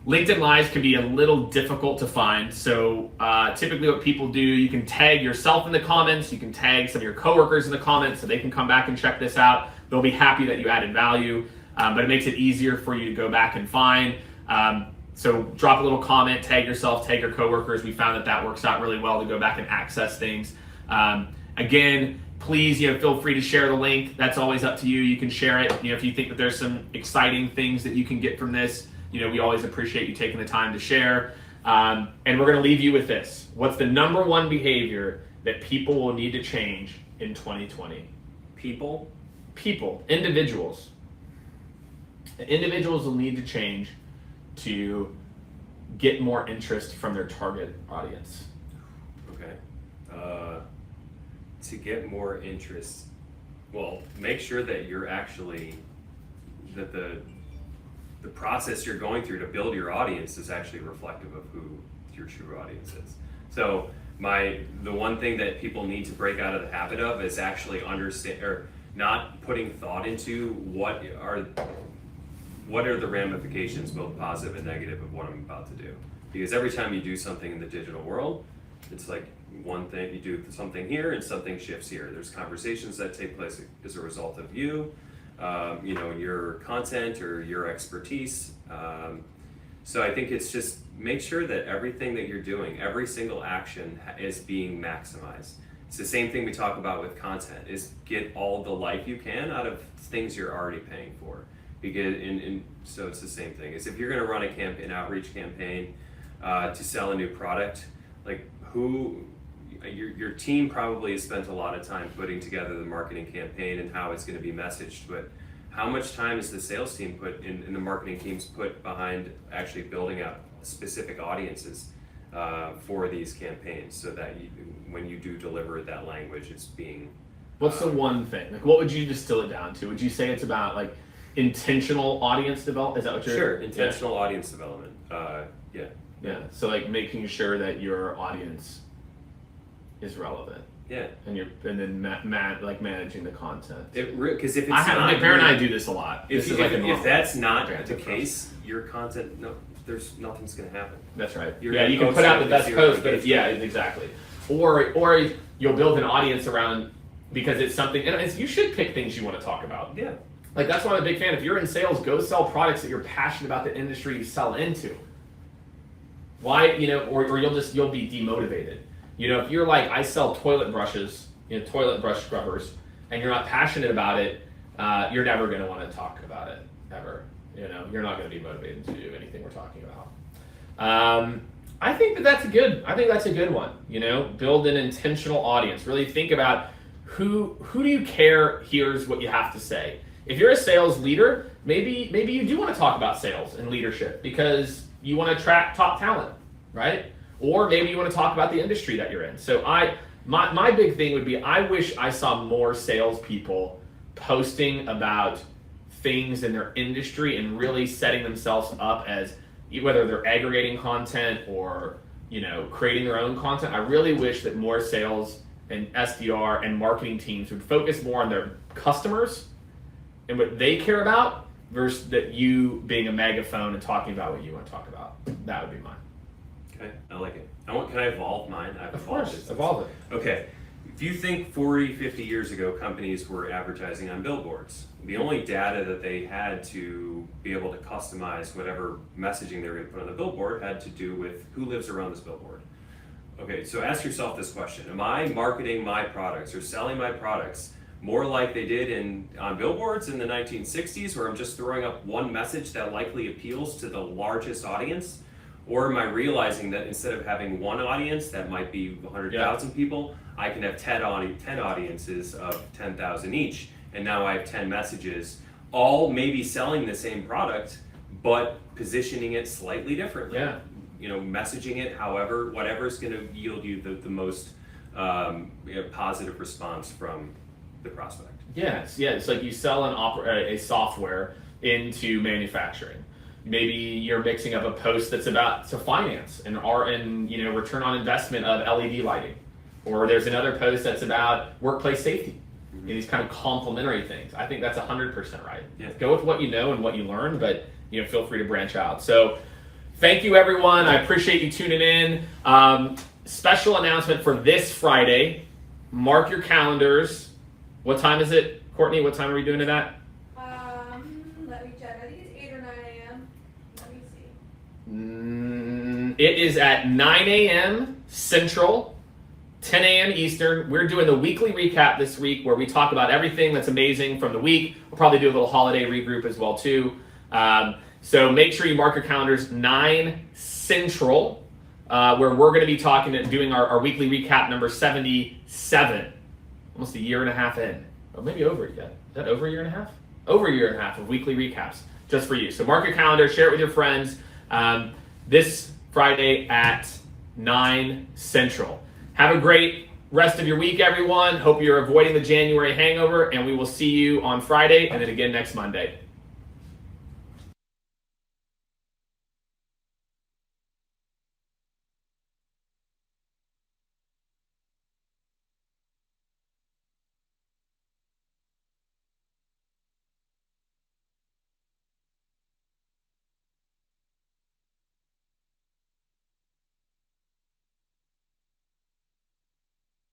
Speaker 1: LinkedIn Lives can be a little difficult to find. So typically what people do, you can tag yourself in the comments, you can tag some of your coworkers in the comments so they can come back and check this out. They'll be happy that you added value, but it makes it easier for you to go back and find. So drop a little comment, tag yourself, tag your coworkers. We found that works out really well to go back and access things. Again, please, feel free to share the link. That's always up to you. You can share it. If you think that there's some exciting things that you can get from this, we always appreciate you taking the time to share. And we're going to leave you with this. What's the number one behavior that people will need to change in 2020?
Speaker 2: People,
Speaker 1: individuals. Individuals will need to change to get more interest from their target audience.
Speaker 2: Okay. To get more interest, well, make sure that you're actually, that the process you're going through to build your audience is actually reflective of who your true audience is. So the one thing that people need to break out of the habit of is actually understand, or not putting thought into what are the ramifications, both positive and negative, of what I'm about to do. Because every time you do something in the digital world, it's like one thing, you do something here and something shifts here. There's conversations that take place as a result of you, your content or your expertise. So I think it's just make sure that everything that you're doing, every single action is being maximized. It's the same thing we talk about with content, is get all the life you can out of things you're already paying for. Because so it's the same thing. Is if you're going to run an outreach campaign to sell a new product, like your team probably has spent a lot of time putting together the marketing campaign and how it's going to be messaged, but how much time is the sales team put in the marketing teams put behind actually building out specific audiences for these campaigns, so that when you do deliver that language, it's being...
Speaker 1: What's the one thing? Like, what would you distill it down to? Would you say it's about like intentional audience development? Is that what you're...
Speaker 2: Sure, intentional audience development.
Speaker 1: Yeah, so like making sure that your audience is relevant.
Speaker 2: Yeah,
Speaker 1: and then managing the content.
Speaker 2: Because if it's
Speaker 1: Bear and I do this a lot.
Speaker 2: If that's not the case, your content, there's nothing's going to happen.
Speaker 1: That's right. You can put out the best post, but exactly. Or you'll build an audience around, because it's something, and you should pick things you want to talk about.
Speaker 2: Yeah.
Speaker 1: Like, that's why I'm a big fan. If you're in sales, go sell products that you're passionate about the industry you sell into. Why, or you'll be demotivated. If you're like, I sell toilet brushes, toilet brush scrubbers, and you're not passionate about it, you're never going to want to talk about it, ever. You're not going to be motivated to do anything we're talking about. I think that's a good one. Build an intentional audience. Really think about who do you care hears what you have to say. If you're a sales leader, maybe you do want to talk about sales and leadership because you want to attract top talent, right? Or maybe you want to talk about the industry that you're in. So my big thing would be, I wish I saw more salespeople posting about things in their industry and really setting themselves up as, whether they're aggregating content or creating their own content. I really wish that more sales and SDR and marketing teams would focus more on their customers and what they care about, versus that you being a megaphone and talking about what you want to talk about. That would be mine.
Speaker 2: Okay, I like it. Can I evolve mine?
Speaker 1: Of course, evolve it.
Speaker 2: Okay, if you think 40, 50 years ago, companies were advertising on billboards, the only data that they had to be able to customize whatever messaging they were going to put on the billboard had to do with who lives around this billboard. Okay, so ask yourself this question. Am I marketing my products or selling my products more like they did on billboards in the 1960s, where I'm just throwing up one message that likely appeals to the largest audience? Or am I realizing that instead of having one audience that might be 100,000 people, I can have 10 audiences of 10,000 each, and now I have 10 messages, all maybe selling the same product, but positioning it slightly differently.
Speaker 1: Yeah.
Speaker 2: You know, messaging it however, whatever's going to yield you the most positive response from the prospect.
Speaker 1: Yes, yeah. It's like you sell a software into manufacturing. Maybe you're mixing up a post that's about finance and return on investment of LED lighting, or there's another post that's about workplace safety. Mm-hmm. These kind of complementary things. I think that's 100% right.
Speaker 2: Yeah.
Speaker 1: Go with what you know and what you learn, but feel free to branch out. So, thank you everyone. I appreciate you tuning in. Special announcement for this Friday. Mark your calendars. What time is it, Courtney? What time are we doing it at?
Speaker 3: Let me check. I think it's 8 or 9 a.m. Let me see.
Speaker 1: It is at 9 a.m. Central, 10 a.m. Eastern. We're doing the weekly recap this week where we talk about everything that's amazing from the week. We'll probably do a little holiday regroup as well too. So make sure you mark your calendars 9 Central, where we're going to be doing our weekly recap number 77. Almost a year and a half in. Or maybe over yet. Is that over a year and a half? Over a year and a half of weekly recaps just for you. So mark your calendar, share it with your friends. This Friday at 9 Central. Have a great rest of your week, everyone. Hope you're avoiding the January hangover, and we will see you on Friday and then again next Monday.